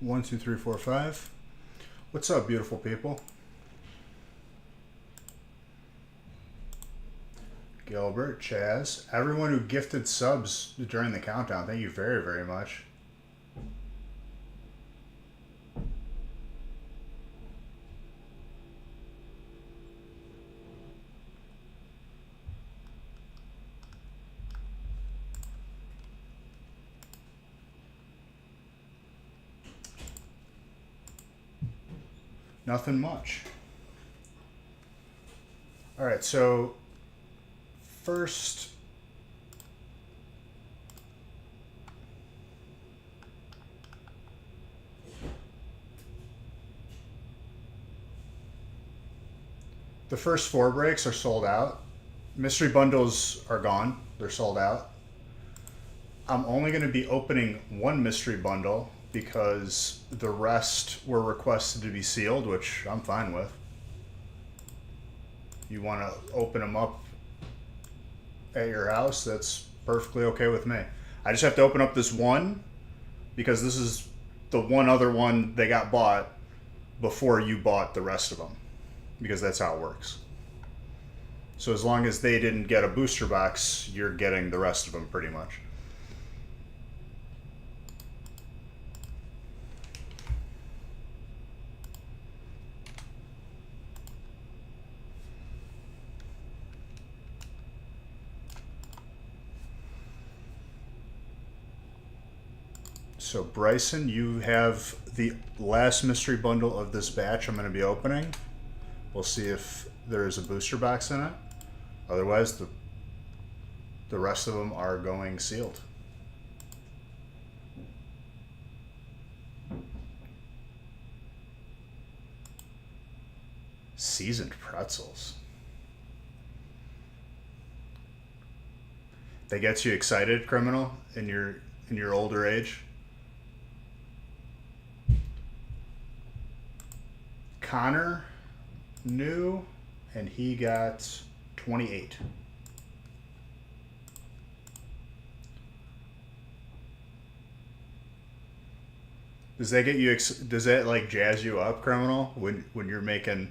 1, 2, 3, 4, 5. What's up, beautiful people? Gilbert, Chaz, everyone who gifted subs during the countdown, thank you very, very much. Nothing much. All right, so first, the first 4 breaks are sold out. Mystery bundles are gone. They're sold out. I'm only going to be opening 1 mystery bundle because the rest were requested to be sealed, which I'm fine with. You want to open them up at your house, that's perfectly okay with me. I just have to open up this one because this is the one other one they got bought before you bought the rest of them, because that's how it works. So as long as they didn't get a booster box, you're getting the rest of them pretty much. So Bryson, you have the last mystery bundle of this batch I'm going to be opening. We'll see if there is a booster box in it. Otherwise, the rest of them are going sealed. Seasoned pretzels. They get you excited, criminal, in your older age. Connor new, and he got 28. Does that get you? Does that like jazz you up, criminal, when you're making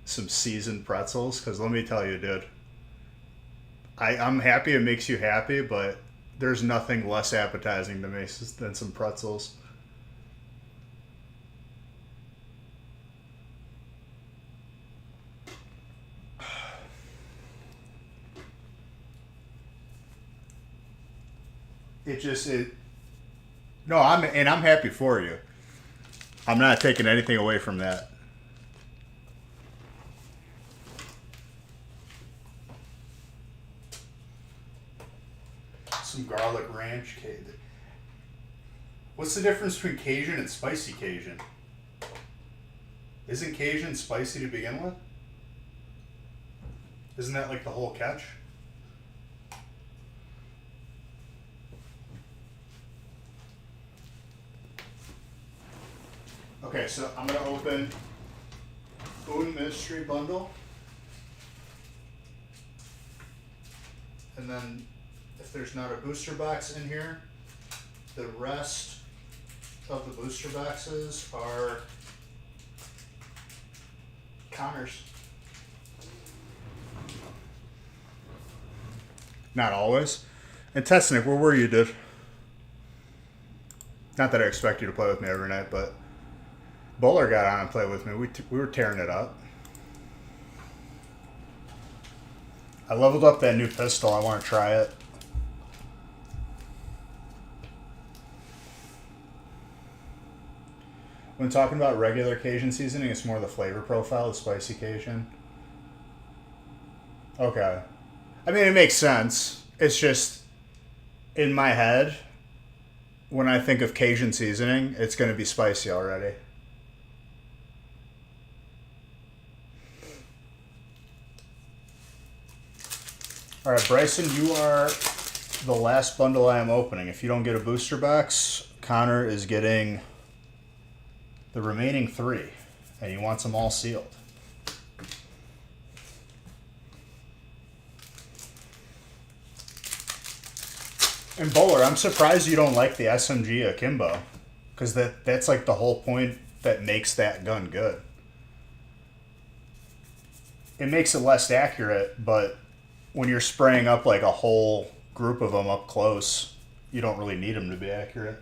some seasoned pretzels? Because let me tell you, dude, I'm happy it makes you happy, but there's nothing less appetizing to me than some pretzels. No, I'm happy for you. I'm not taking anything away from that. Some garlic ranch. What's the difference between Cajun and spicy Cajun? Isn't Cajun spicy to begin with? Isn't that like the whole catch? Okay, so I'm going to open Un Mystery Bundle. And then if there's not a booster box in here, the rest of the booster boxes are Connors. Not always. And Tessnick, where were you, dude? Not that I expect you to play with me every night, but Bowler got on and played with me. We were tearing it up. I leveled up that new pistol. I want to try it. When talking about regular Cajun seasoning, it's more the flavor profile of spicy Cajun. Okay. I mean, it makes sense. It's just, in my head, when I think of Cajun seasoning, it's going to be spicy already. All right, Bryson, you are the last bundle I am opening. If you don't get a booster box, Connor is getting the remaining 3, and he wants them all sealed. And Bowler, I'm surprised you don't like the SMG Akimbo. Because that's like the whole point that makes that gun good. It makes it less accurate, but when you're spraying up like a whole group of them up close, you don't really need them to be accurate.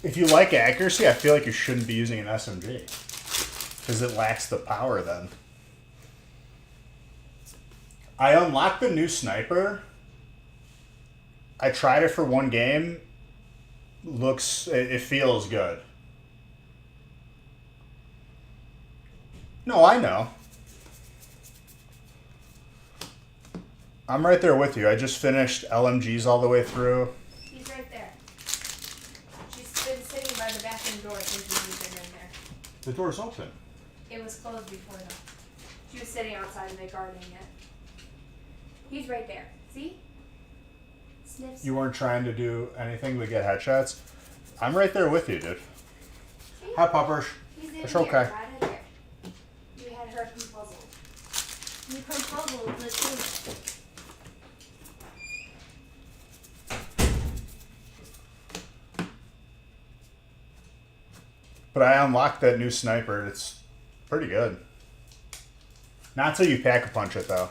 If you like accuracy, I feel like you shouldn't be using an SMG because it lacks the power then. I unlocked the new sniper. I tried it for one game. It feels good. No, I know. I'm right there with you. I just finished LMGs all the way through. He's right there. She's been sitting by the bathroom door thinking he's been in there. The door's open. It was closed before though. She was sitting outside and they guarding it. He's right there. See? Sniffs. You weren't trying to do anything but get headshots? I'm right there with you, dude. See? Hi, puppers. He's in It's here, okay. right in there. You had her puzzled. You puzzled the team. But I unlocked that new sniper. It's pretty good. Not till you pack a punch it, though.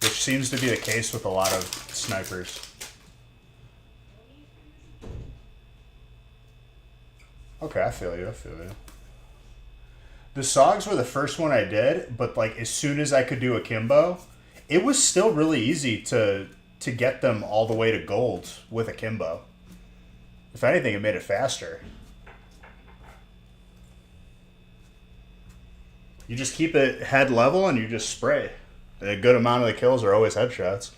Which seems to be the case with a lot of snipers. Okay, I feel you. The SOGs were the first one I did, but like as soon as I could do akimbo, it was still really easy to get them all the way to gold with akimbo. If anything, it made it faster. You just keep it head level and you just spray. A good amount of the kills are always headshots.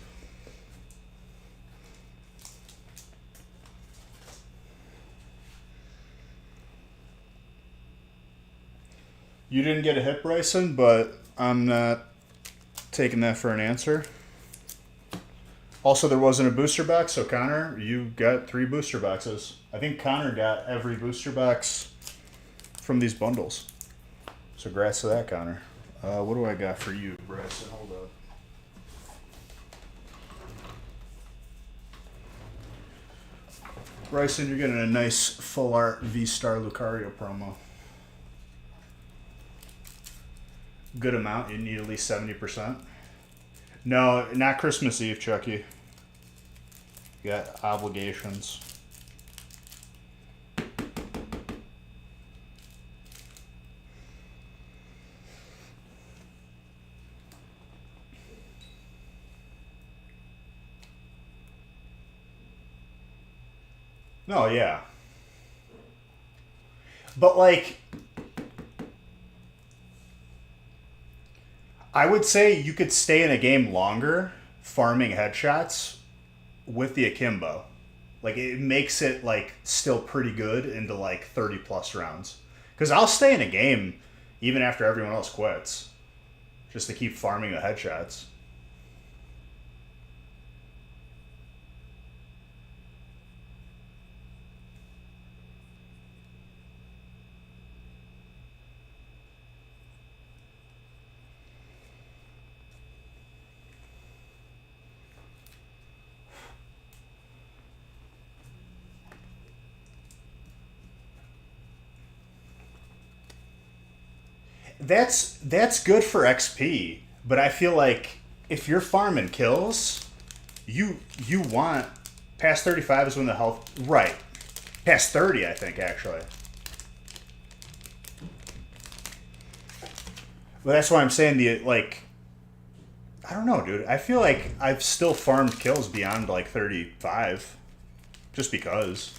You didn't get a hit, Bryson, but I'm not taking that for an answer. Also, there wasn't a booster box, so Connor, you got 3 booster boxes. I think Connor got every booster box from these bundles. So congrats to that, Connor. What do I got for you, Bryson? Hold up. Bryson, you're getting a nice full art V-Star Lucario promo. Good amount. You need at least 70%. No, not Christmas Eve, Chucky. You got obligations. No, yeah. But like, I would say you could stay in a game longer farming headshots with the akimbo. Like it makes it like still pretty good into like 30 plus rounds. Because I'll stay in a game even after everyone else quits, just to keep farming the headshots. That's good for XP, but I feel like if you're farming kills, you want past 35 is when the health right. Past 30, I think actually. But that's why I'm saying I don't know, dude. I feel like I've still farmed kills beyond like 35 just because.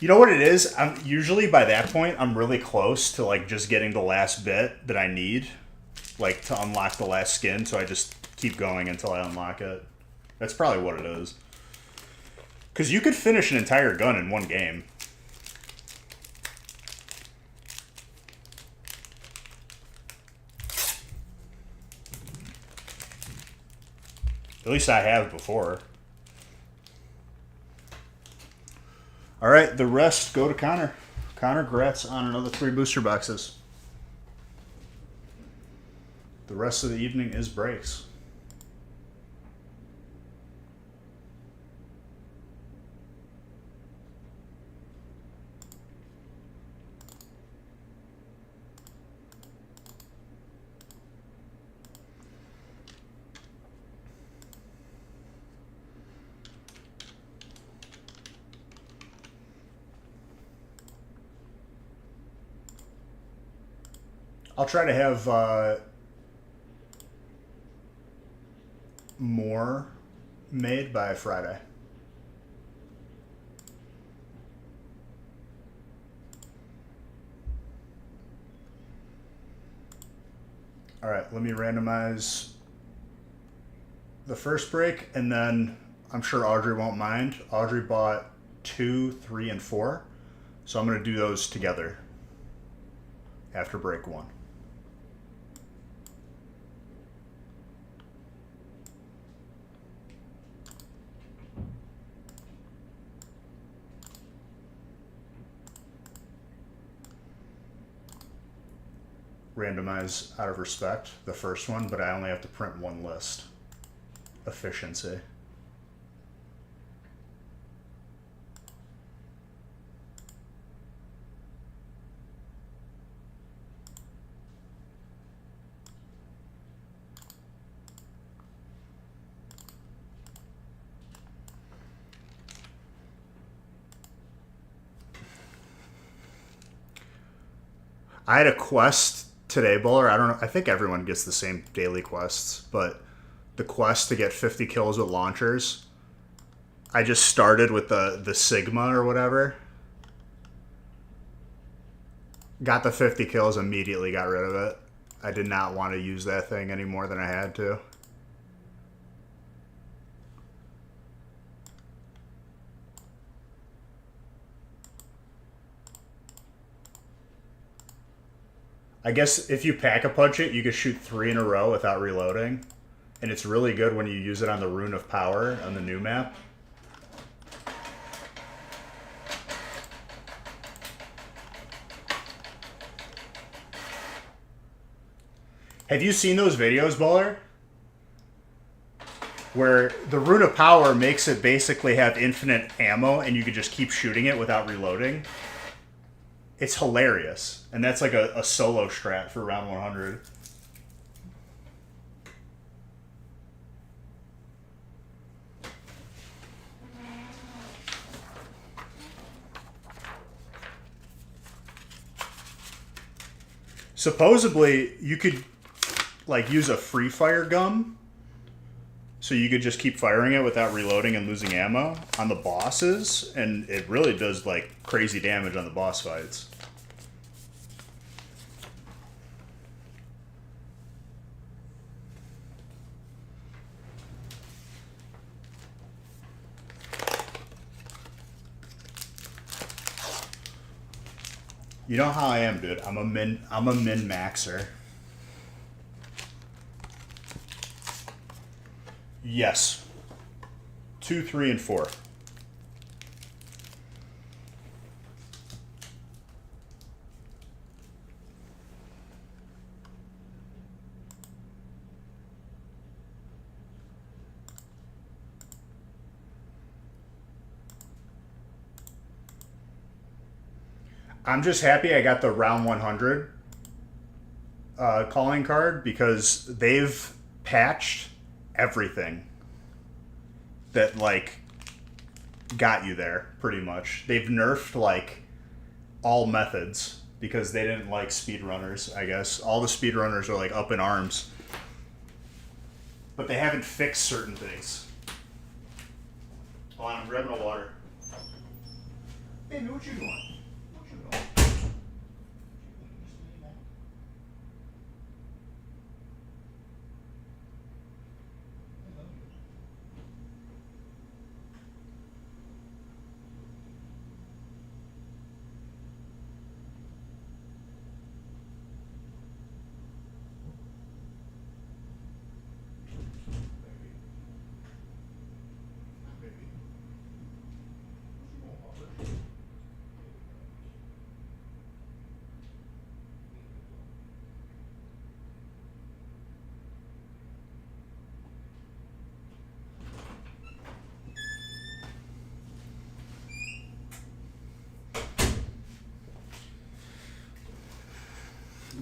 You know what it is? I'm usually by that point I'm really close to like just getting the last bit that I need, like to unlock the last skin. So I just keep going until I unlock it. That's probably what it is. Because you could finish an entire gun in one game. At least I have before. All right, the rest go to Connor. Connor, congrats on another 3 booster boxes. The rest of the evening is breaks. I'll try to have more made by Friday. All right, let me randomize the first break, and then I'm sure Audrey won't mind. Audrey bought 2, 3, and 4, so I'm going to do those together after break 1. Randomize out of respect, the first one, but I only have to print one list. Efficiency. I had a quest today, Bowler. I don't know. I think everyone gets the same daily quests, but the quest to get 50 kills with launchers, I just started with the Sigma or whatever. Got the 50 kills, immediately got rid of it. I did not want to use that thing any more than I had to. I guess if you pack a punch it, you could shoot 3 in a row without reloading. And it's really good when you use it on the Rune of Power on the new map. Have you seen those videos, Bowler? Where the Rune of Power makes it basically have infinite ammo and you could just keep shooting it without reloading. It's hilarious. And that's like a solo strat for round 100. Supposedly, you could like use a free fire gun, so you could just keep firing it without reloading and losing ammo on the bosses, and it really does like crazy damage on the boss fights. You know how I am, dude. I'm a min maxer. Yes. 2, 3, and 4. I'm just happy I got the round 100 calling card because they've patched everything that like got you there pretty much. They've nerfed like all methods because they didn't like speedrunners, I guess. All the speedrunners are like up in arms. But they haven't fixed certain things. Hold on, I'm grabbing a water. Baby, what you doing?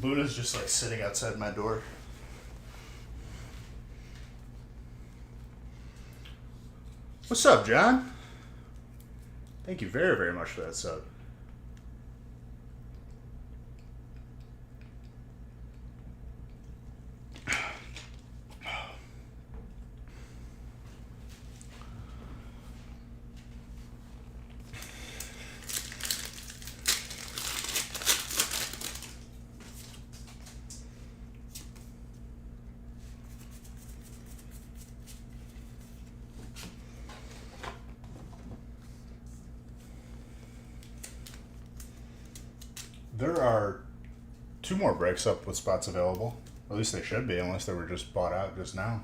Luna's just like sitting outside my door. What's up, John? Thank you very, very much for that sub. There are 2 more breaks up with spots available. At least they should be, unless they were just bought out just now.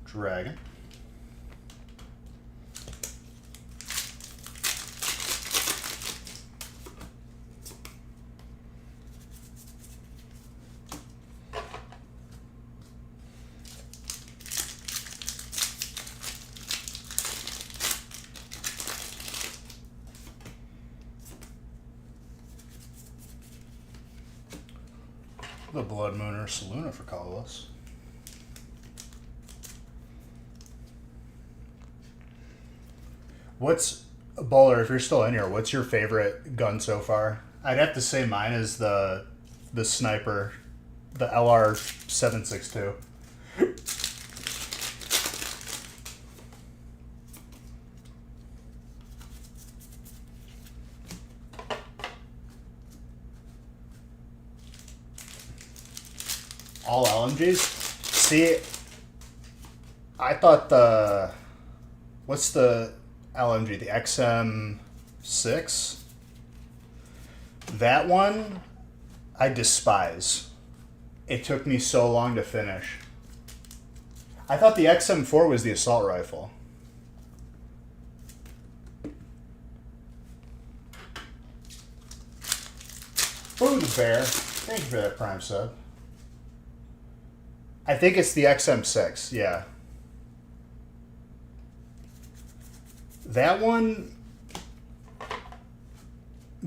Dragon. The Blood Mooner Saluna for colorless. What's Bowler? If you're still in here, what's your favorite gun so far? I'd have to say mine is the sniper, the LR 762. All LMGs. See, I thought what's the LMG? The XM6. That one, I despise. It took me so long to finish. I thought the XM4 was the assault rifle. Food Bear. Thank you for that Prime sub. I think it's the XM6, yeah. That one,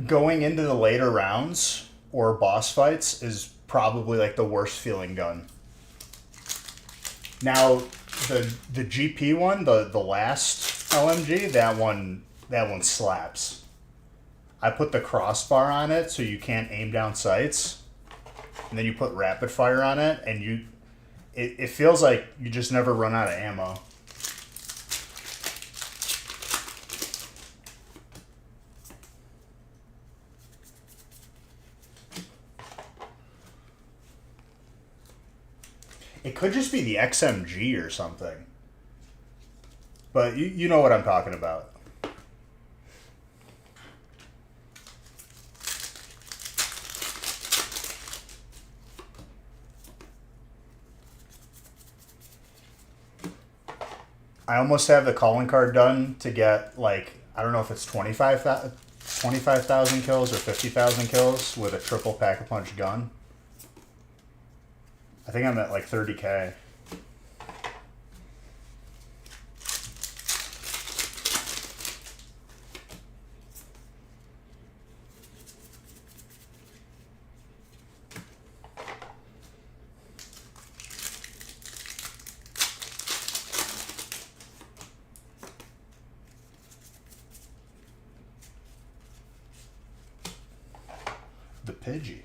going into the later rounds or boss fights, is probably like the worst feeling gun. Now, the GP one, the last LMG, that one slaps. I put the crossbar on it so you can't aim down sights, and then you put rapid fire on it, and it feels like you just never run out of ammo. It could just be the XMG or something. But you know what I'm talking about. I almost have the calling card done to get, like, I don't know if it's 25,000 kills or 50,000 kills with a triple pack-a-punch gun. I think I'm at like 30K. The Pidgey.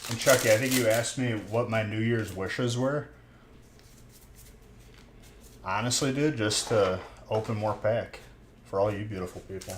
And Chucky, I think you asked me what my New Year's wishes were. Honestly, dude, just to open more pack for all you beautiful people.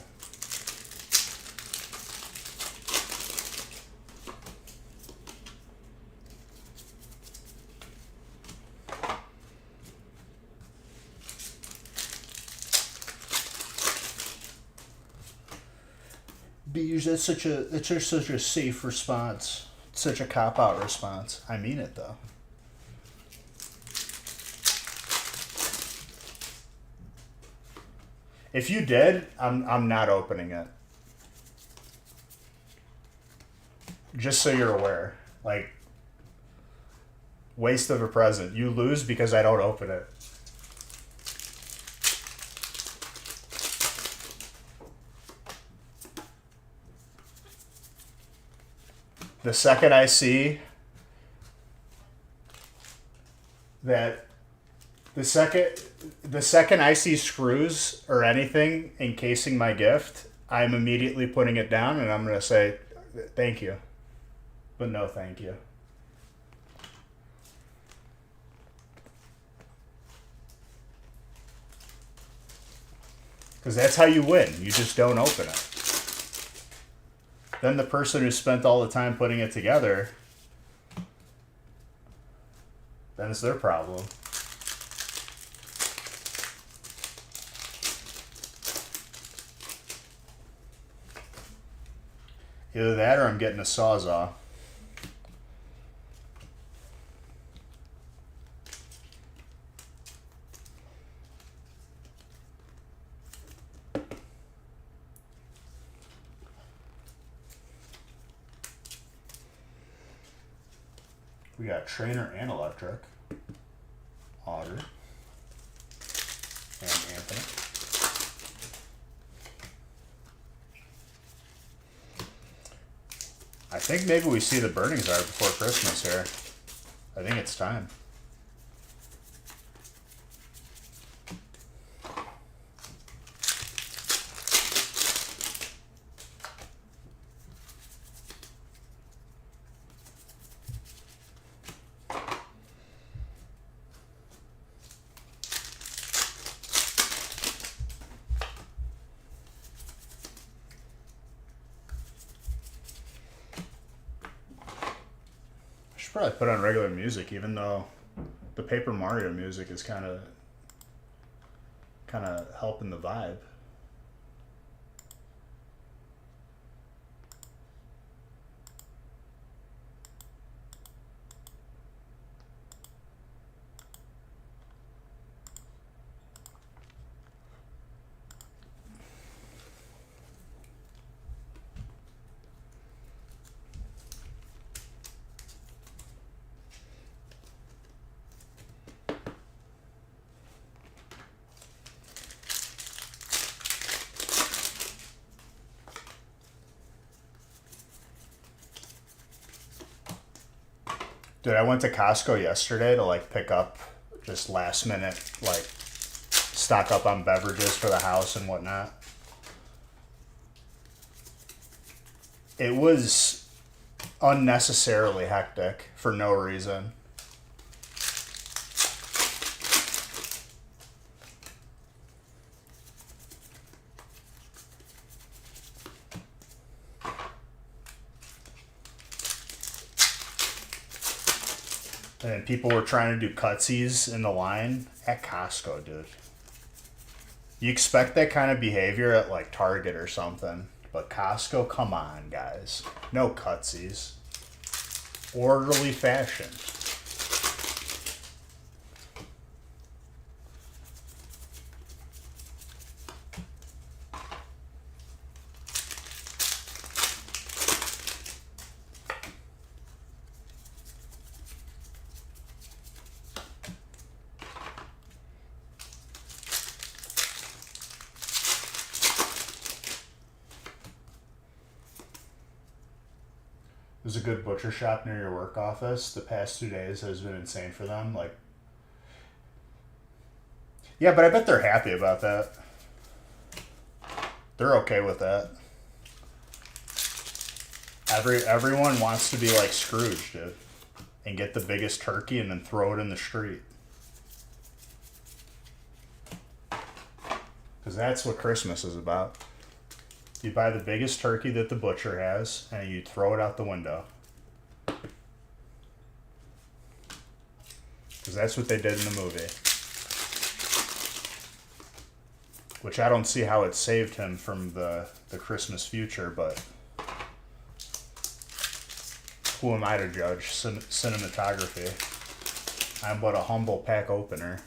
Beige, that's such a safe response. Such a cop-out response. I mean it, though. If you did, I'm not opening it. Just so you're aware. Like, waste of a present. You lose because I don't open it. The second I see that, the second I see screws or anything encasing my gift, I'm immediately putting it down and I'm going to say thank you, but no thank you. Because that's how you win. You just don't open it. Then the person who spent all the time putting it together, then it's their problem. Either that or I'm getting a Sawzall. We got Trainer and Electric. Otter. And Anthony. I think maybe we see the Burning Czar before Christmas here. I think it's time. Should probably put on regular music, even though the Paper Mario music is kind of helping the vibe. Dude, I went to Costco yesterday to like pick up just last minute, like stock up on beverages for the house and whatnot. It was unnecessarily hectic for no reason. And people were trying to do cutsies in the line at Costco, dude. You expect that kind of behavior at like Target or something. But Costco, come on, guys. No cutsies. Orderly fashion. There's a good butcher shop near your work office. The past 2 days has been insane for them. Like, yeah, but I bet they're happy about that. They're okay with that. Everyone wants to be like Scrooge, dude, and get the biggest turkey and then throw it in the street. Because that's what Christmas is about. You buy the biggest turkey that the butcher has, and you throw it out the window. Because that's what they did in the movie. Which I don't see how it saved him from the Christmas future, but who am I to judge cinematography? I'm but a humble pack opener.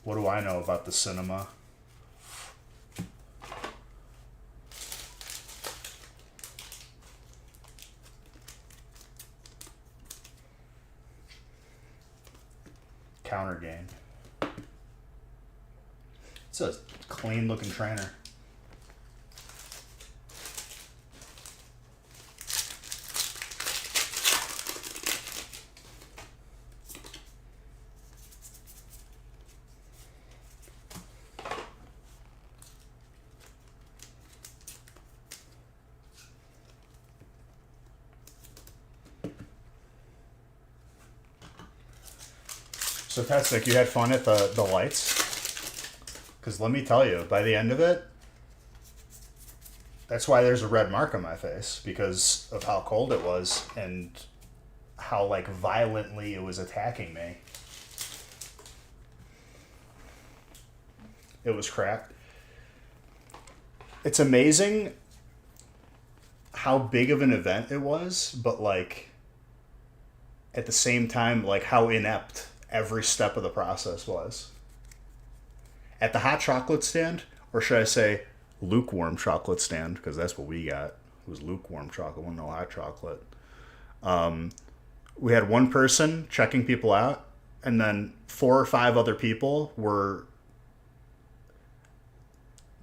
What do I know about the cinema? Counter gain. It's a clean looking trainer. So Tetsnick, you had fun at the lights? Because let me tell you, by the end of it, that's why there's a red mark on my face, because of how cold it was and how like violently it was attacking me. It was crap. It's amazing how big of an event it was, but like at the same time, like how inept every step of the process was. At the hot chocolate stand, or should I say lukewarm chocolate stand, because that's what we got. It was lukewarm chocolate, no hot chocolate. We had one person checking people out, and then 4 or 5 other people were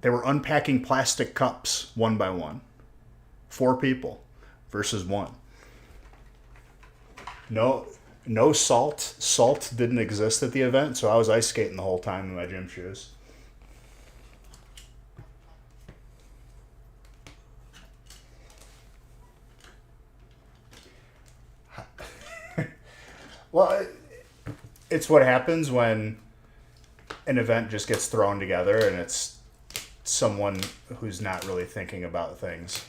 unpacking plastic cups one by one. 4 people versus 1. No salt. Salt didn't exist at the event, so I was ice skating the whole time in my gym shoes. Well, it's what happens when an event just gets thrown together and it's someone who's not really thinking about things.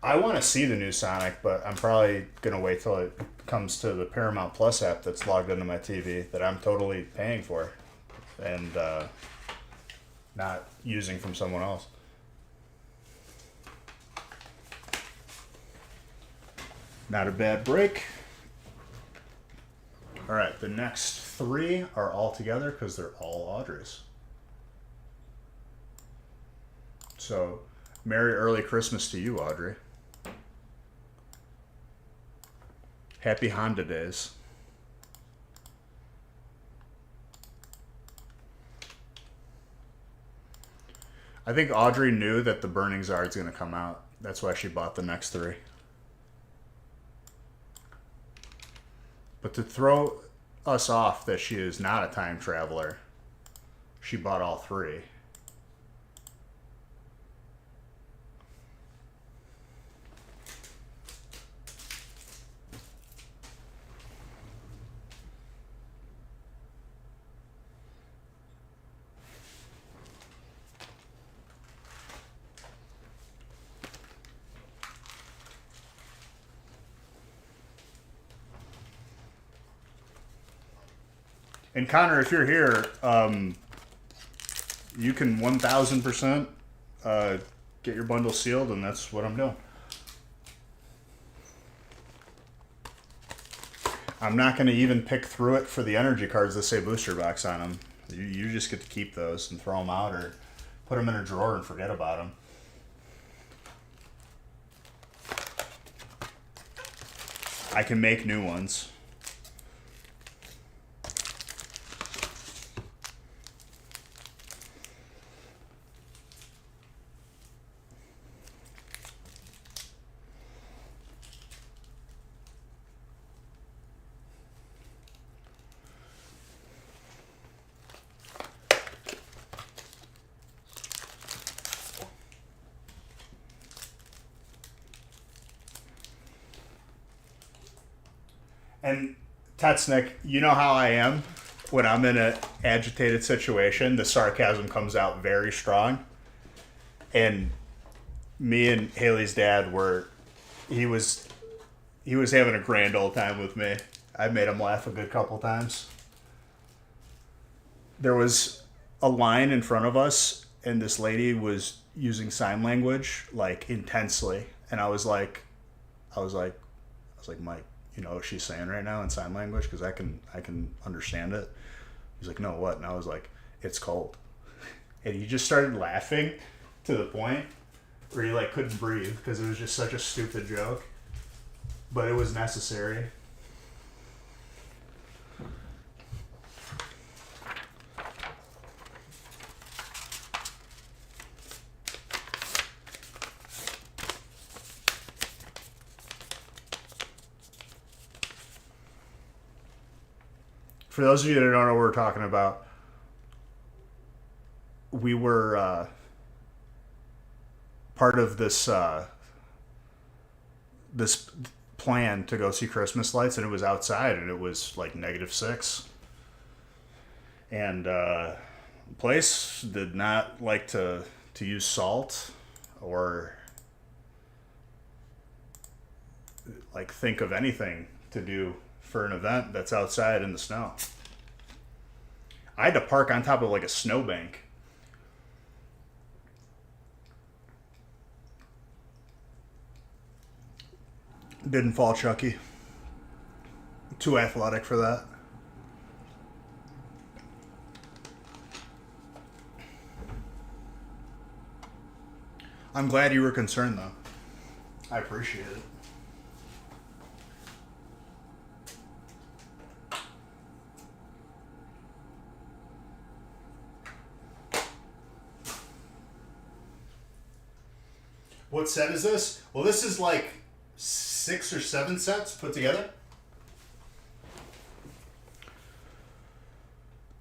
I want to see the new Sonic, but I'm probably going to wait till it comes to the Paramount Plus app that's logged into my TV that I'm totally paying for and not using from someone else. Not a bad break. All right, the next 3 are all together because they're all Audrey's. So, Merry Early Christmas to you, Audrey. Happy Honda Days. I think Audrey knew that the Burning Zard's going to come out. That's why she bought the next 3. But to throw us off that she is not a time traveler, she bought all 3. And Connor, if you're here, you can 1,000% get your bundle sealed, and that's what I'm doing. I'm not going to even pick through it for the energy cards that say booster box on them. You just get to keep those and throw them out or put them in a drawer and forget about them. I can make new ones. And Tetsnick, you know how I am when I'm in an agitated situation. The sarcasm comes out very strong. And me and Haley's dad he was having a grand old time with me. I made him laugh a good couple times. There was a line in front of us, and this lady was using sign language like intensely, and I was like, Mike, you know what she's saying right now in sign language? Because I can understand it. He's like, no, what? And I was like, it's cold. And he just started laughing to the point where he like couldn't breathe because it was just such a stupid joke. But it was necessary. For those of you that don't know what we're talking about, we were part of this plan to go see Christmas lights, and it was outside, and it was like -6. And the place did not like to use salt or like think of anything to do for an event that's outside in the snow. I had to park on top of like a snowbank. Didn't fall, Chucky. Too athletic for that. I'm glad you were concerned, though. I appreciate it. What set is this? Well, this is like 6 or 7 sets put together.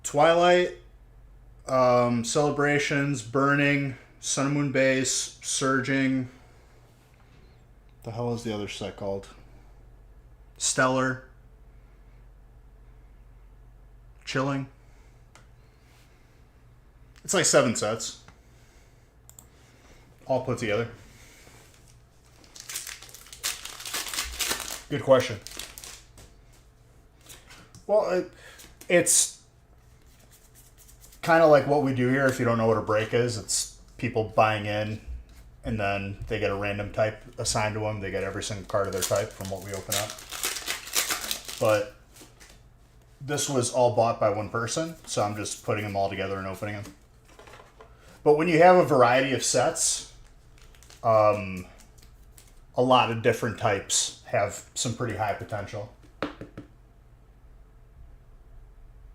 Twilight, Celebrations, Burning, Sun and Moon Base, Surging. The hell is the other set called? Stellar. Chilling. It's like 7 sets. All put together. Good question. Well, it's kind of like what we do here. If you don't know what a break is, it's people buying in, and then they get a random type assigned to them. They get every single card of their type from what we open up. But this was all bought by one person, so I'm just putting them all together and opening them. But when you have a variety of sets, a lot of different types have some pretty high potential.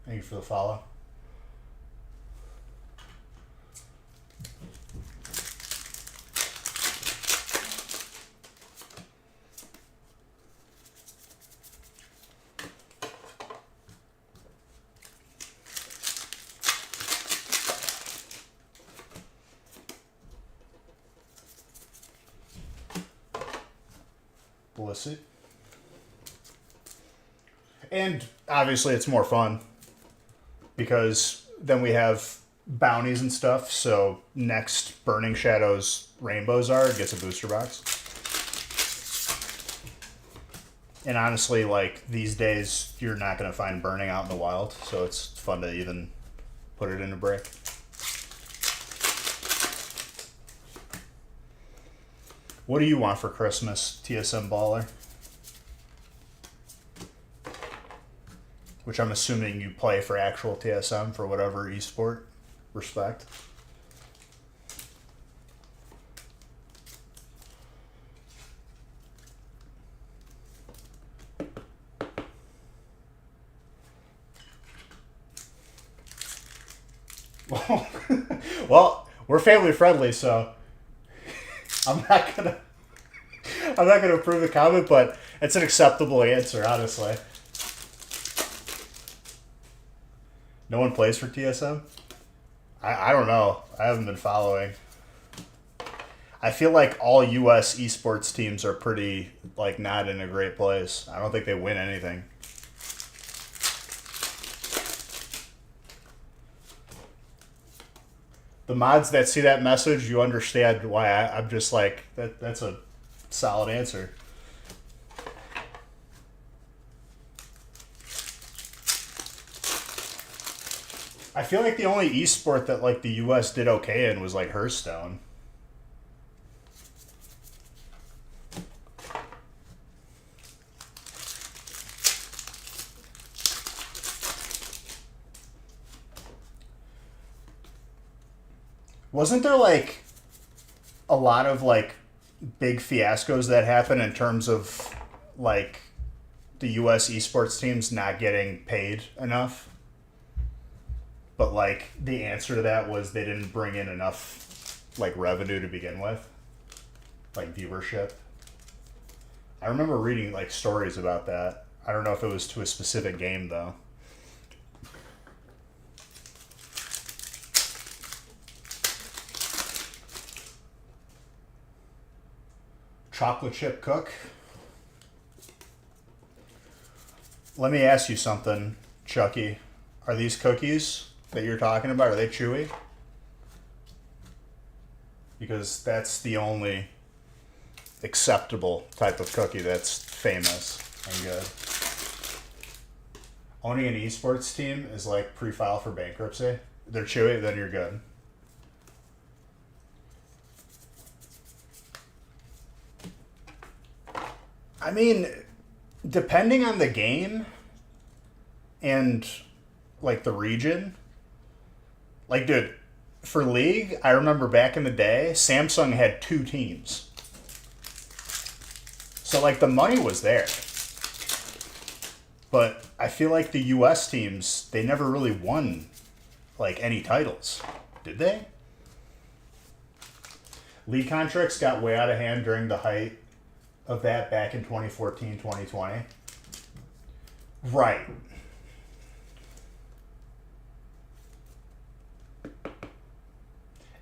Thank you for the follow. Illicit. And obviously it's more fun because then we have bounties and stuff. So next Burning Shadows Rainbows are, it gets a booster box. And honestly, like these days, you're not going to find Burning out in the wild. So it's fun to even put it in a break. What do you want for Christmas, TSM Baller? Which I'm assuming you play for actual TSM for whatever esport. Respect. Well, we're family friendly, so I'm not gonna approve the comment, but it's an acceptable answer, honestly. No one plays for TSM? I don't know. I haven't been following. I feel like all U.S. esports teams are pretty, like, not in a great place. I don't think they win anything. The mods that see that message, you understand why I'm just like, that's a solid answer. I feel like the only esport that like the U.S. did okay in was like Hearthstone. Wasn't there like a lot of like big fiascos that happened in terms of like the U.S. esports teams not getting paid enough? But like the answer to that was they didn't bring in enough like revenue to begin with, like viewership. I remember reading like stories about that. I don't know if it was to a specific game though. Chocolate chip cook. Let me ask you something, Chucky. Are these cookies that you're talking about, are they chewy? Because that's the only acceptable type of cookie that's famous and good. Owning an esports team is like pre-file for bankruptcy. They're chewy, then you're good. I mean, depending on the game and like the region, like dude, for League, I remember back in the day, Samsung had 2 teams. So like the money was there. But I feel like the US teams, they never really won like any titles. Did they? League contracts got way out of hand during the height of that back in 2014, 2020. Right.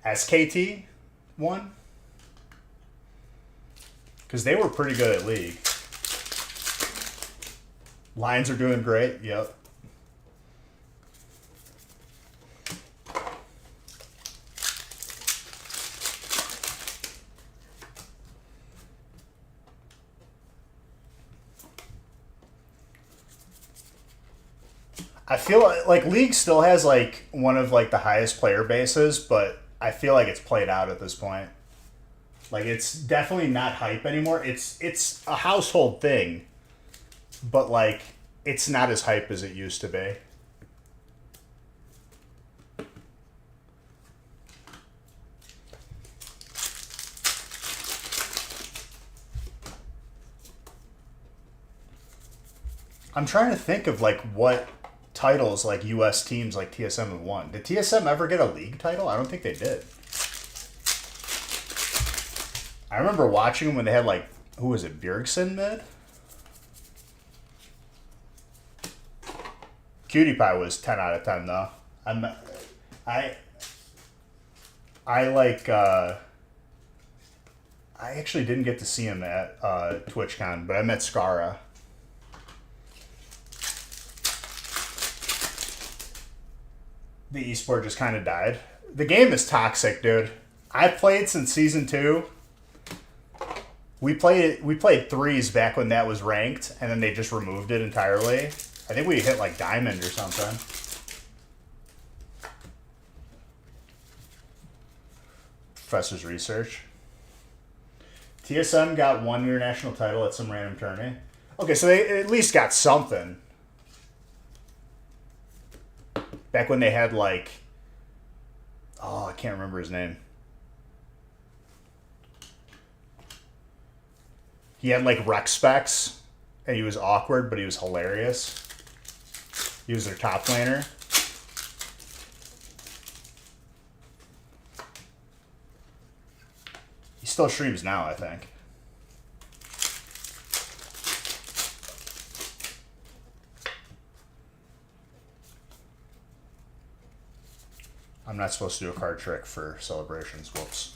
SKT won? Because they were pretty good at League. Lions are doing great. Yep. I feel like League still has like one of like the highest player bases, but I feel like it's played out at this point. Like it's definitely not hype anymore. It's a household thing, but like it's not as hype as it used to be. I'm trying to think of like what titles like US teams like TSM have won. Did TSM ever get a League title? I don't think they did. I remember watching them when they had like, who was it, Bjergsen mid? Cutie Pie was 10 out of 10 though. I actually didn't get to see him at TwitchCon, but I met Skara. The esport just kind of died. The game is toxic, dude. I've played since season 2. We played threes back when that was ranked, and then they just removed it entirely. I think we hit like diamond or something. Professor's research. TSM got 1 international title at some random tourney. Okay, so they at least got something. Back when they had like, oh, I can't remember his name. He had like rec specs, and he was awkward, but he was hilarious. He was their top laner. He still streams now, I think. I'm not supposed to do a card trick for celebrations. Whoops.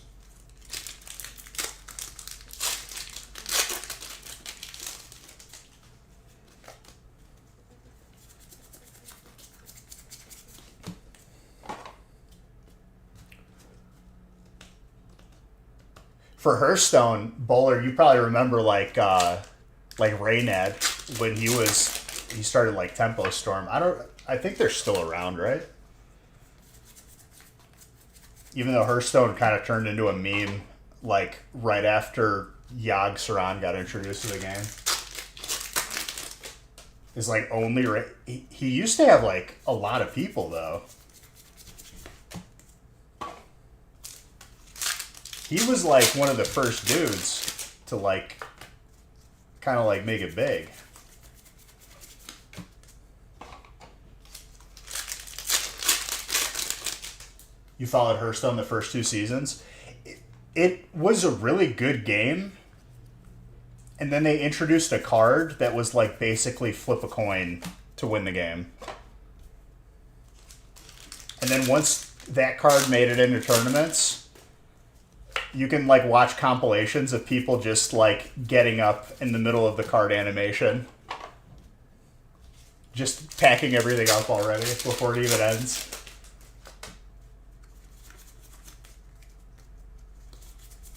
For Hearthstone, Bowler, you probably remember like Raynad when he started like Tempo Storm. I think they're still around, right? Even though Hearthstone kind of turned into a meme like right after Yogg Saron got introduced to the game. It's like only he used to have like a lot of people though. He was like one of the first dudes to like kind of like make it big. You followed Hearthstone the first 2 seasons. It was a really good game. And then they introduced a card that was like basically flip a coin to win the game. And then once that card made it into tournaments, you can like watch compilations of people just like getting up in the middle of the card animation. Just packing everything up already before it even ends.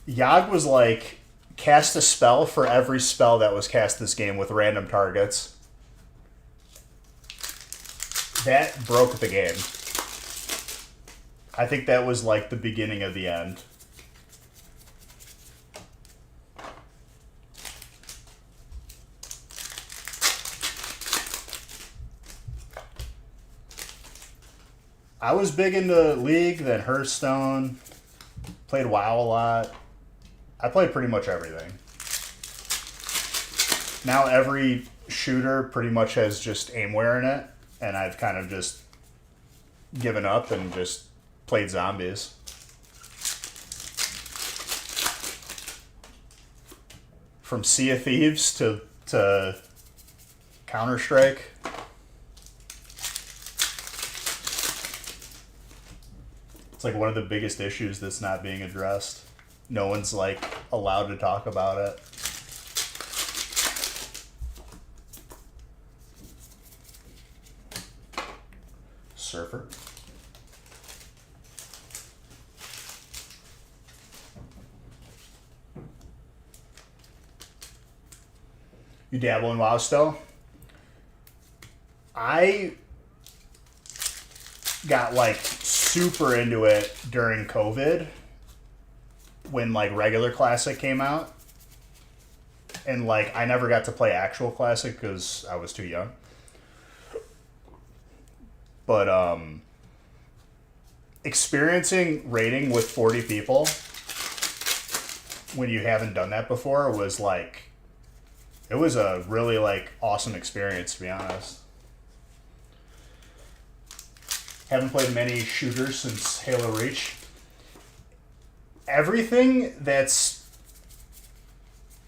Yogg was like, cast a spell for every spell that was cast this game with random targets. That broke the game. I think that was like the beginning of the end. I was big into League, then Hearthstone. Played WoW a lot. I played pretty much everything. Now every shooter pretty much has just aimware in it, and I've kind of just given up and just played zombies. From Sea of Thieves to Counter-Strike. It's like one of the biggest issues that's not being addressed. No one's like allowed to talk about it. Surfer. You dabble in WoW still? I got like super into it during COVID when like regular Classic came out. And like I never got to play actual Classic because I was too young. But experiencing raiding with 40 people when you haven't done that before was like, it was a really like awesome experience, to be honest. Haven't played many shooters since Halo Reach. Everything that's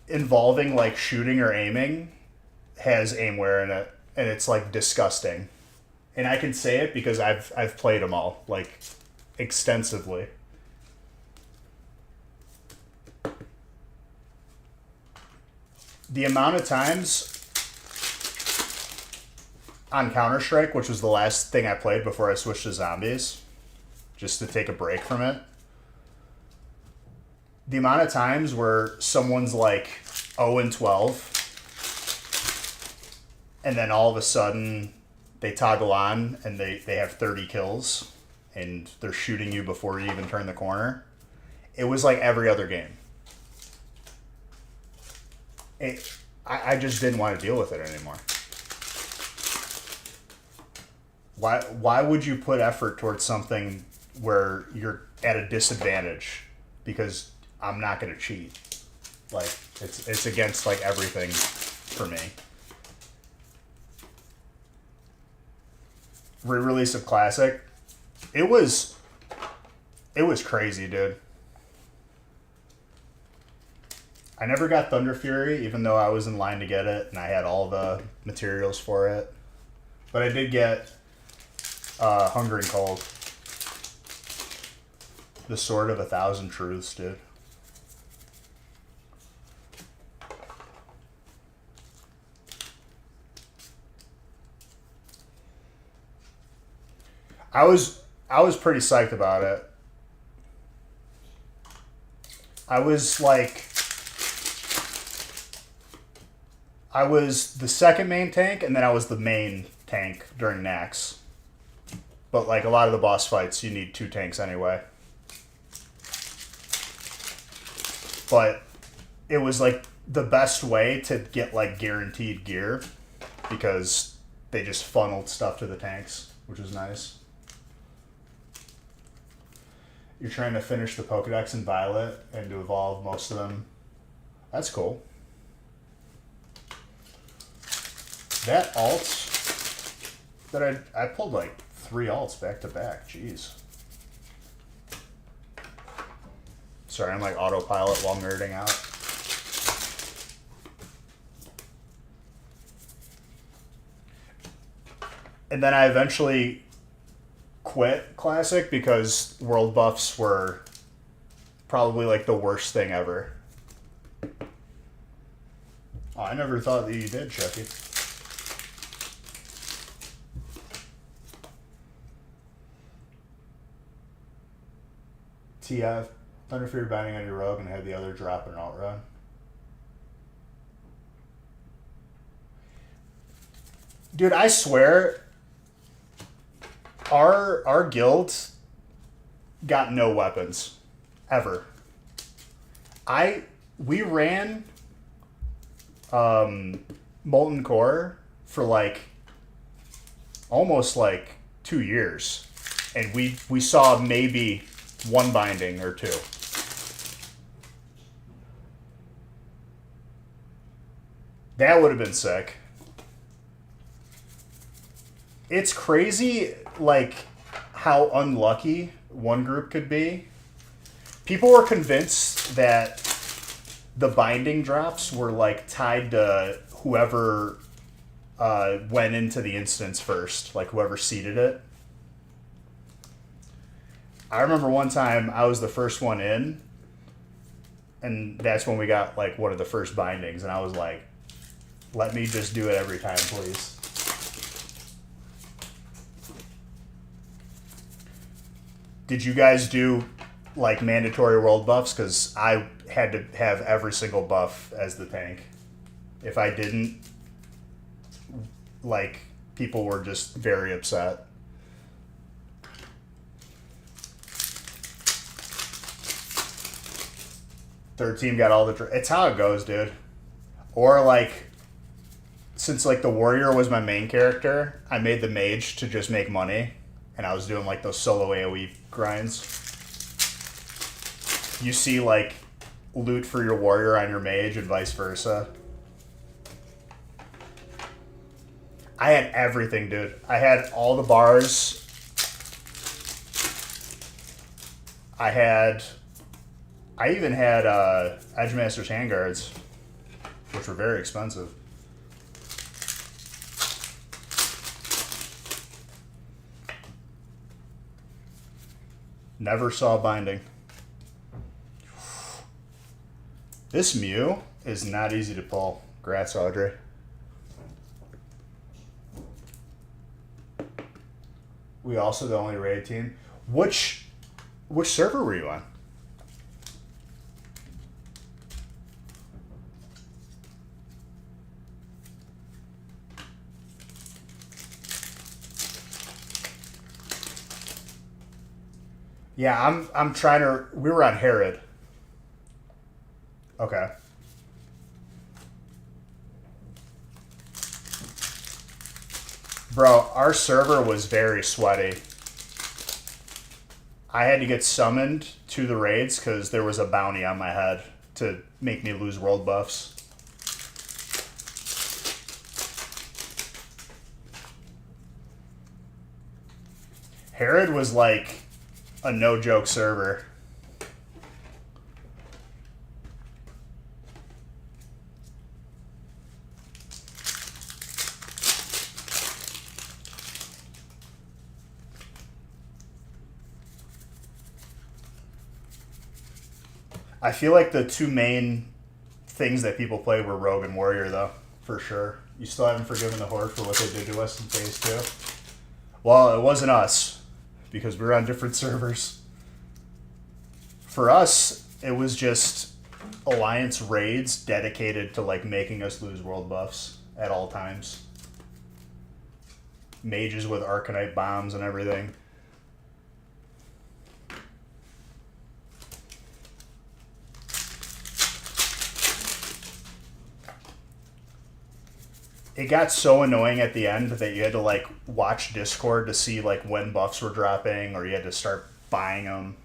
involving like shooting or aiming has aimware in it, and it's like disgusting. And I can say it because I've played them all like extensively. The amount of times on Counter-Strike, which was the last thing I played before I switched to zombies, just to take a break from it. The amount of times where someone's like 0-12, and then all of a sudden they toggle on and they have 30 kills, and they're shooting you before you even turn the corner. It was like every other game. I just didn't want to deal with it anymore. Why would you put effort towards something where you're at a disadvantage because I'm not going to cheat? Like it's against like everything for me. Re-release of Classic, it was crazy, dude. I never got Thunder Fury, even though I was in line to get it and I had all the materials for it. But I did get Hunger and Cold. The Sword of 1,000 Truths, dude. I was pretty psyched about it. I was the second main tank, and then I was the main tank during Nax. But like a lot of the boss fights, you need 2 tanks anyway. But it was like the best way to get like guaranteed gear because they just funneled stuff to the tanks, which was nice. You're trying to finish the Pokedex in Violet and to evolve most of them. That's cool. That alt that I pulled like 3 alts back to back. Jeez. Sorry, I'm like autopilot while nerding out. And then I eventually quit Classic because world buffs were probably like the worst thing ever. Oh, I never thought that you did, Chucky. TF, Thunderfury binding on your rogue and have the other drop an outrun. Dude, I swear, our guild got no weapons ever. We ran Molten Core for like almost like 2 years, and we saw maybe one binding or two. That would have been sick. It's crazy, like, how unlucky one group could be. People were convinced that the binding drops were, like, tied to whoever went into the instance first, like, whoever seeded it. I remember one time I was the first one in, and that's when we got, like, one of the first bindings, and I was like, let me just do it every time, please. Did you guys do like mandatory world buffs? Because I had to have every single buff as the tank. If I didn't, like, people were just very upset. Third team got all the... It's how it goes, dude. Or, like, since, like, the warrior was my main character, I made the mage to just make money. And I was doing, like, those solo AoE grinds. You see, like, loot for your warrior on your mage and vice versa. I had everything, dude. I had all the bars. I even had Edgemaster's handguards, which were very expensive. Never saw binding. This Mew is not easy to pull. Grats, Audrey. We also the only raid team. Which server were you on? Yeah, I'm trying to... We were on Herod. Okay. Bro, our server was very sweaty. I had to get summoned to the raids because there was a bounty on my head to make me lose world buffs. Herod was like a no-joke server. I feel like the two main things that people play were Rogue and Warrior, though, for sure. You still haven't forgiven the Horde for what they did to us in Phase 2? Well, it wasn't us, because we were on different servers. For us, it was just Alliance raids dedicated to, like, making us lose world buffs at all times. Mages with Arcanite bombs and everything. It got so annoying at the end that you had to, like, watch Discord to see, like, when buffs were dropping, or you had to start buying them.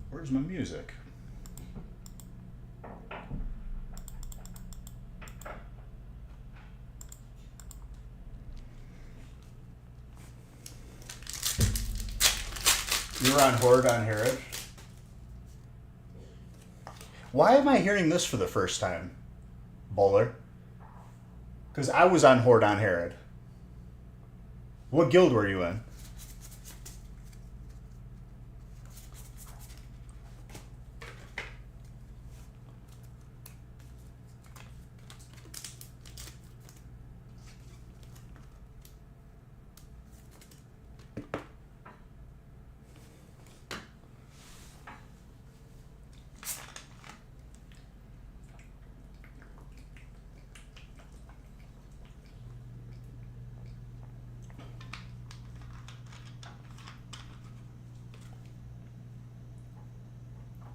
Where's my music? You were on Horde on Herod? Why am I hearing this for the first time, Bowler? Because I was on Horde on Herod. What guild were you in?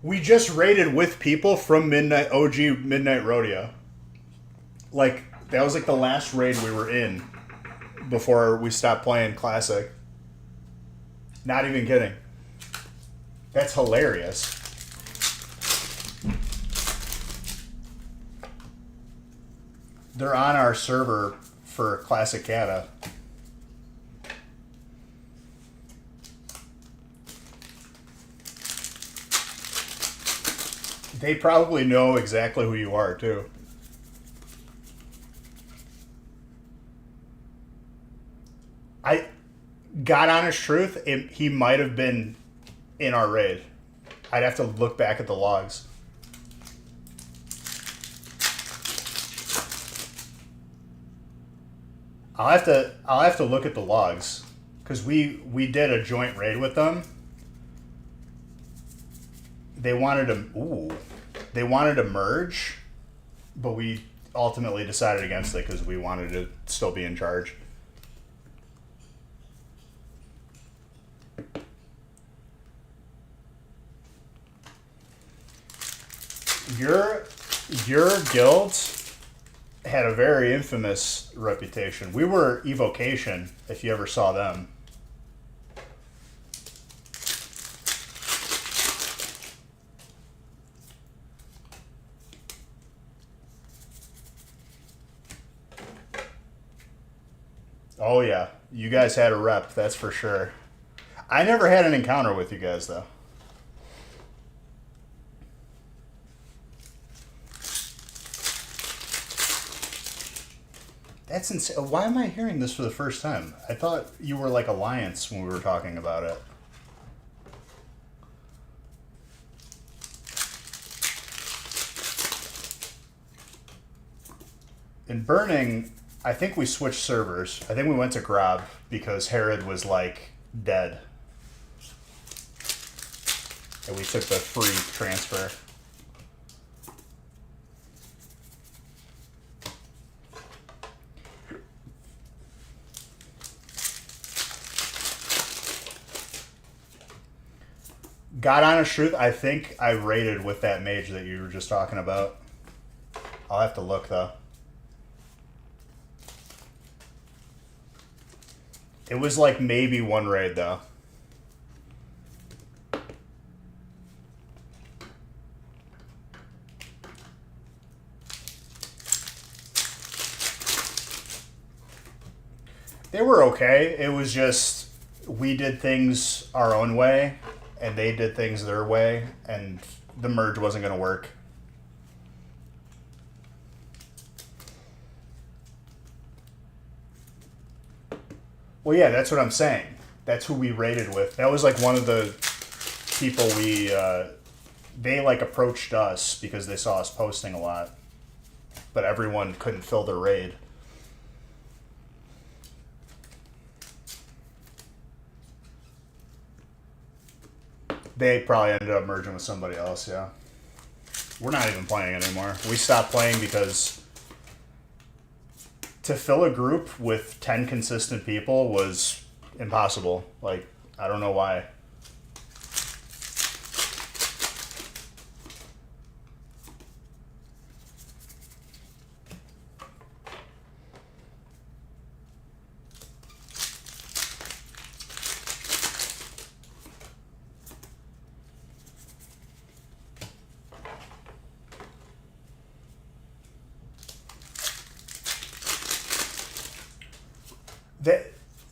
We just raided with people from Midnight OG Midnight Rodeo. Like that was like the last raid we were in before we stopped playing Classic. Not even kidding. That's hilarious. They're on our server for Classic Cata. They probably know exactly who you are, too. I, God honest truth, he might have been in our raid. I'd have to look back at the logs. I'll have to look at the logs because we did a joint raid with them. They wanted to merge, but we ultimately decided against it because we wanted to still be in charge. Your guild had a very infamous reputation. We were Evocation, if you ever saw them. Oh yeah, you guys had a rep, that's for sure. I never had an encounter with you guys though. That's insane. Why am I hearing this for the first time? I thought you were like Alliance when we were talking about it. In Burning, I think we switched servers. I think we went to Grob because Herod was like dead. And we took the free transfer. God honest truth, I think I raided with that mage that you were just talking about. I'll have to look though. It was like maybe one raid though. They were okay. It was just we did things our own way and they did things their way and the merge wasn't going to work. Well, yeah, that's what I'm saying. That's who we raided with. That was like one of the people they like approached us because they saw us posting a lot, but everyone couldn't fill their raid. They probably ended up merging with somebody else, yeah. We're not even playing anymore. We stopped playing because to fill a group with 10 consistent people was impossible. Like, I don't know why.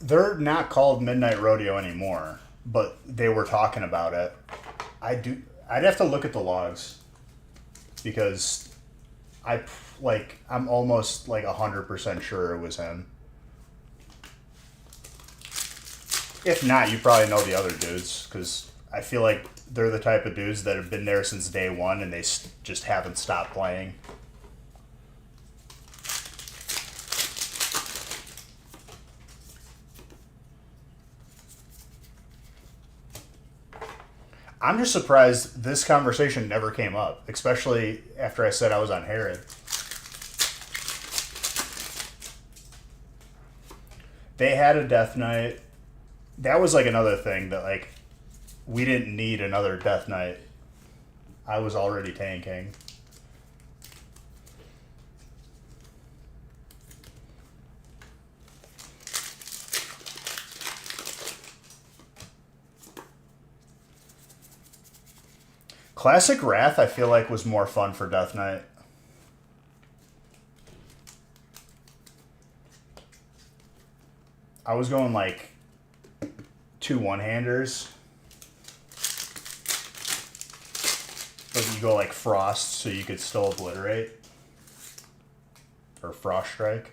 They're not called Midnight Rodeo anymore, but they were talking about it. I'd have to look at the logs because I'm almost like 100% sure it was him. If not, you probably know the other dudes because I feel like they're the type of dudes that have been there since day one and they just haven't stopped playing. I'm just surprised this conversation never came up, especially after I said I was on Herod. They had a death knight. That was like another thing that like we didn't need another death knight. I was already tanking. Classic Wrath, I feel like, was more fun for Death Knight. I was going like 2 one-handers. But you go like Frost so you could still obliterate. Or Frost Strike.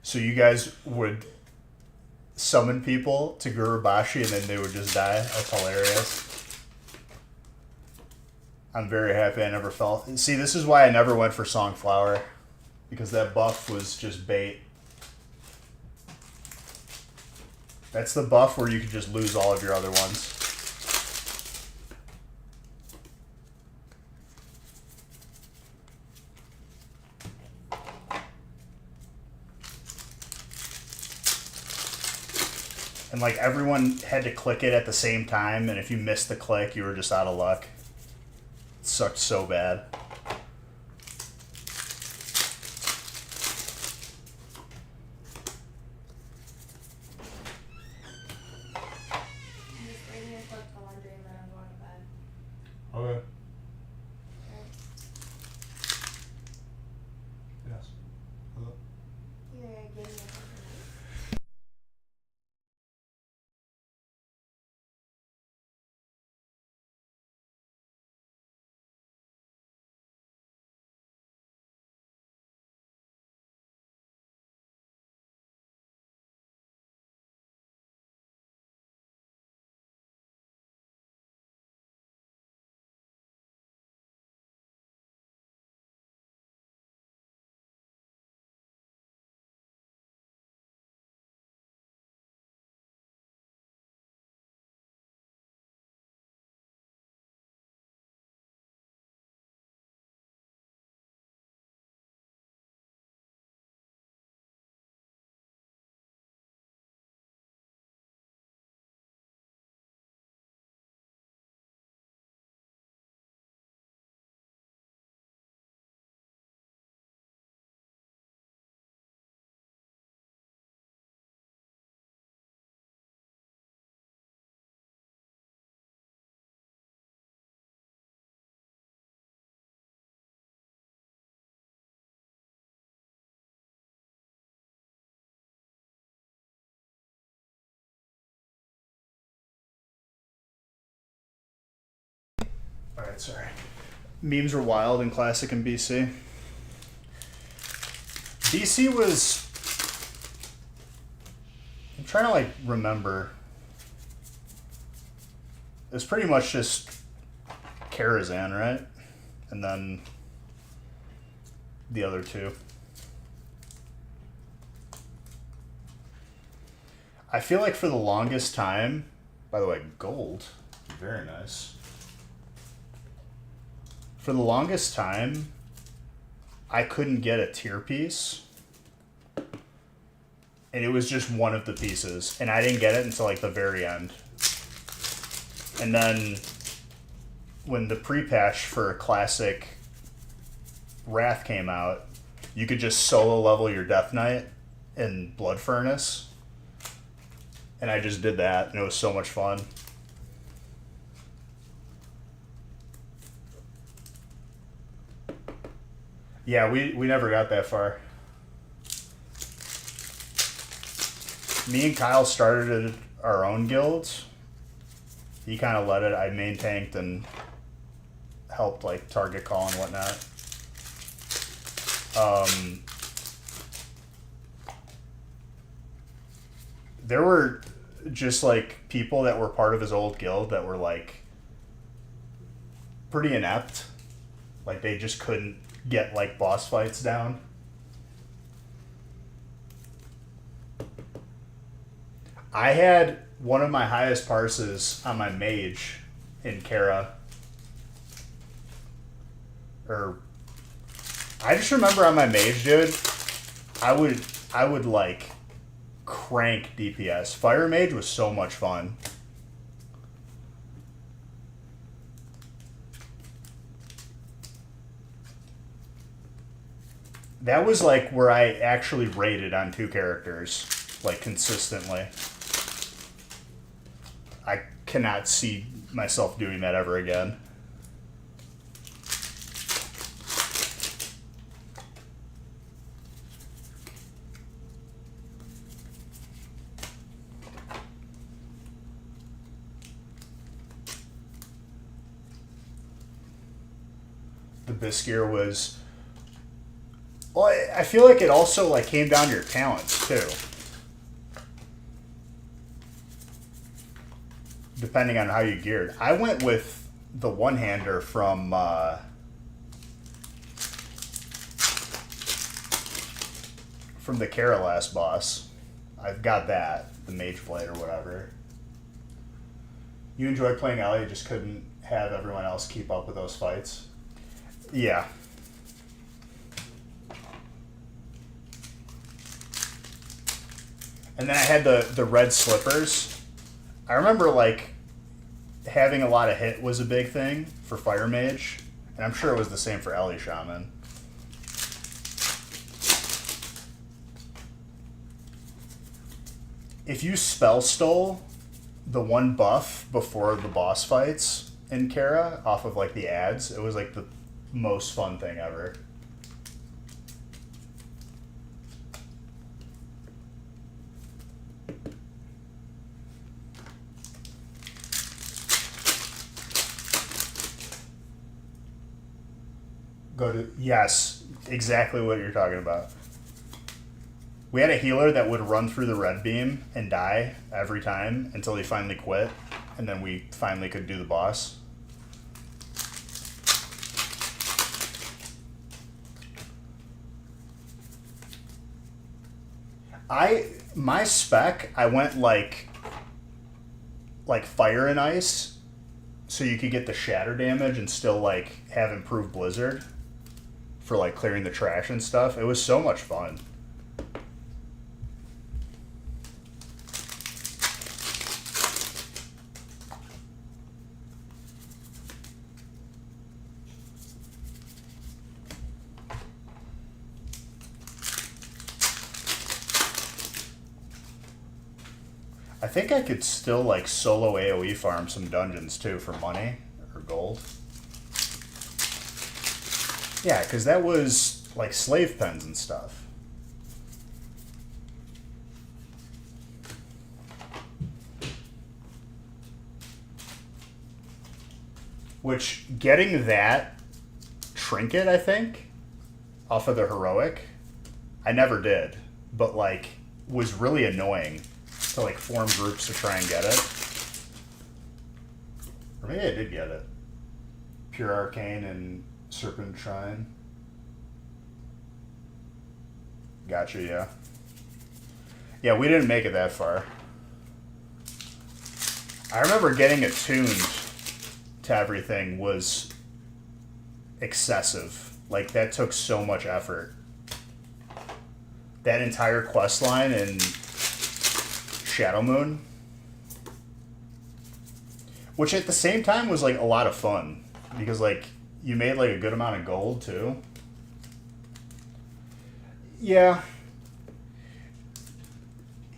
So you guys would summon people to Gurubashi and then they would just die? That's hilarious. I'm very happy I never fell. See, this is why I never went for Songflower. Because that buff was just bait. That's the buff where you can just lose all of your other ones. And like everyone had to click it at the same time, and if you missed the click, you were just out of luck. It sucked so bad. I'm just bringing a cloak to laundry and then I'm going to bed. Okay. Okay. Yes. Hello. You're gonna give me a cloak. Alright, sorry. Memes were wild in Classic and BC. BC was... I'm trying to like remember. It was pretty much just Karazhan, right? And then the other two. I feel like for the longest time, by the way, gold, very nice. For the longest time, I couldn't get a tier piece. And it was just one of the pieces. And I didn't get it until like the very end. And then when the pre-patch for Classic Wrath came out, you could just solo level your Death Knight in Blood Furnace. And I just did that, and it was so much fun. Yeah, we never got that far. Me and Kyle started our own guilds. He kind of led it. I main tanked and helped like target call and whatnot. There were just like people that were part of his old guild that were like pretty inept. Like they just couldn't get like boss fights down. I had one of my highest parses on my mage in Kara. Or I just remember on my mage, dude, I would like crank DPS. Fire mage was so much fun. That was like where I actually rated on 2 characters, like consistently. I cannot see myself doing that ever again. The Biskier was... Well, I feel like it also like came down to your talents too. Depending on how you geared. I went with the one-hander from the Kara last boss. I've got that, the Mage Blade or whatever. You enjoyed playing Ellie, you just couldn't have everyone else keep up with those fights. Yeah. And then I had the red slippers. I remember like having a lot of hit was a big thing for Fire Mage, and I'm sure it was the same for Ellie Shaman. If you spell stole the one buff before the boss fights in Kara off of like the ads, it was like the most fun thing ever. Go to, yes, exactly what you're talking about. We had a healer that would run through the red beam and die every time until he finally quit, and then we finally could do the boss. My spec, I went like fire and ice, so you could get the shatter damage and still like have improved blizzard for like clearing the trash and stuff. It was so much fun. I think I could still like solo AoE farm some dungeons too for money or gold. Yeah, because that was like slave pens and stuff. Which, getting that trinket, I think, off of the heroic, I never did, but like was really annoying to like form groups to try and get it. Or maybe I did get it. Pure Arcane and Serpent Shrine. Gotcha, yeah. Yeah, we didn't make it that far. I remember getting attuned to everything was excessive. Like, that took so much effort. That entire quest line in Shadow Moon, which at the same time was like a lot of fun because like you made like a good amount of gold too. Yeah,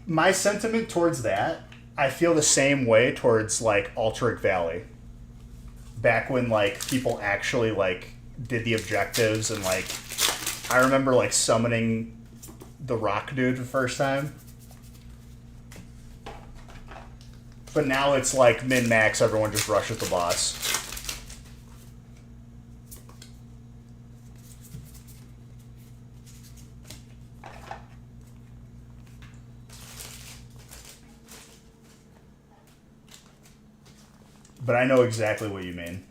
my sentiment towards that, I feel the same way towards like Alterac Valley, back when like people actually like did the objectives, and like I remember like summoning the rock dude the first time. But now it's like min-max, everyone just rush at the boss. But I know exactly what you mean.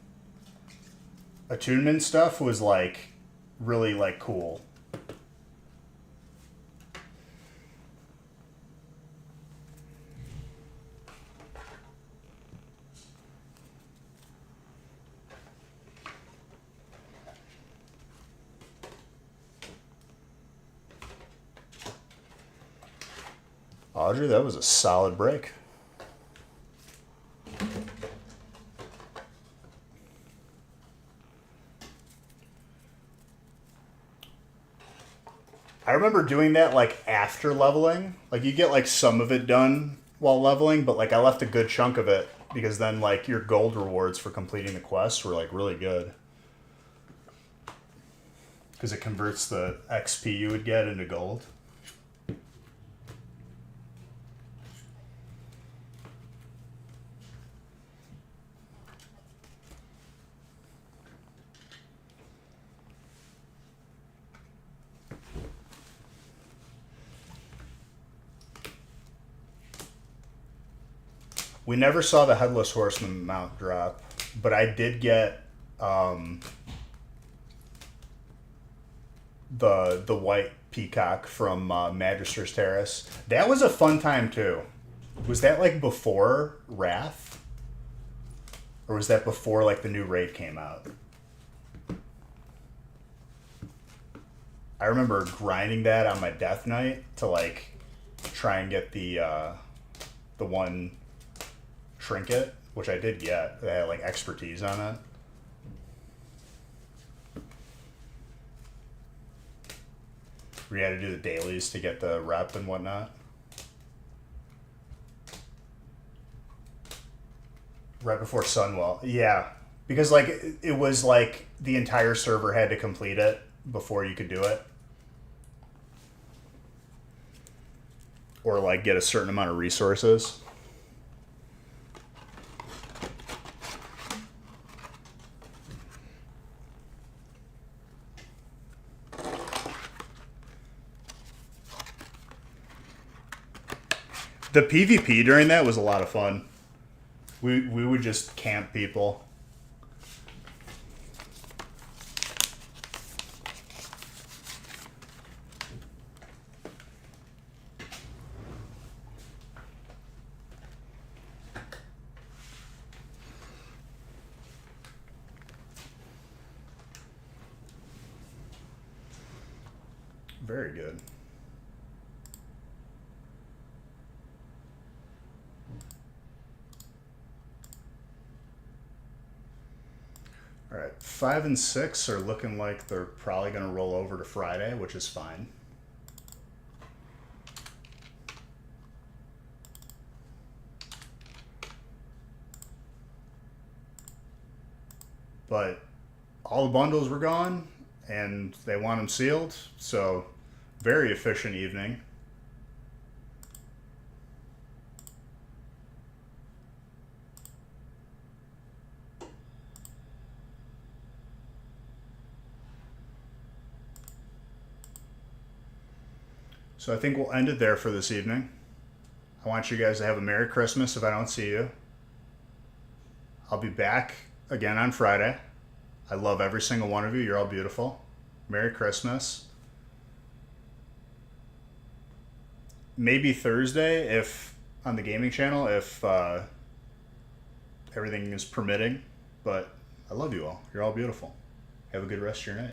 Attunement stuff was like really like cool. Audrey, that was a solid break. I remember doing that like after leveling. Like you get like some of it done while leveling, but like I left a good chunk of it because then like your gold rewards for completing the quests were like really good. Because it converts the XP you would get into gold. We never saw the Headless Horseman mount drop, but I did get the white peacock from Magister's Terrace. That was a fun time too. Was that like before Wrath? Or was that before like the new raid came out? I remember grinding that on my death knight to like try and get the one trinket, which I did get. That had like expertise on it. We had to do the dailies to get the rep and whatnot. Right before Sunwell. Yeah. Because like it was like the entire server had to complete it before you could do it. Or like get a certain amount of resources. The PvP during that was a lot of fun. We would just camp people. Very good. All right, 5 and 6 are looking like they're probably going to roll over to Friday, which is fine. But all the bundles were gone, and they want them sealed, so very efficient evening. So I think we'll end it there for this evening. I want you guys to have a Merry Christmas if I don't see you. I'll be back again on Friday. I love every single one of you. You're all beautiful. Merry Christmas. Maybe Thursday if on the gaming channel if everything is permitting. But I love you all. You're all beautiful. Have a good rest of your night.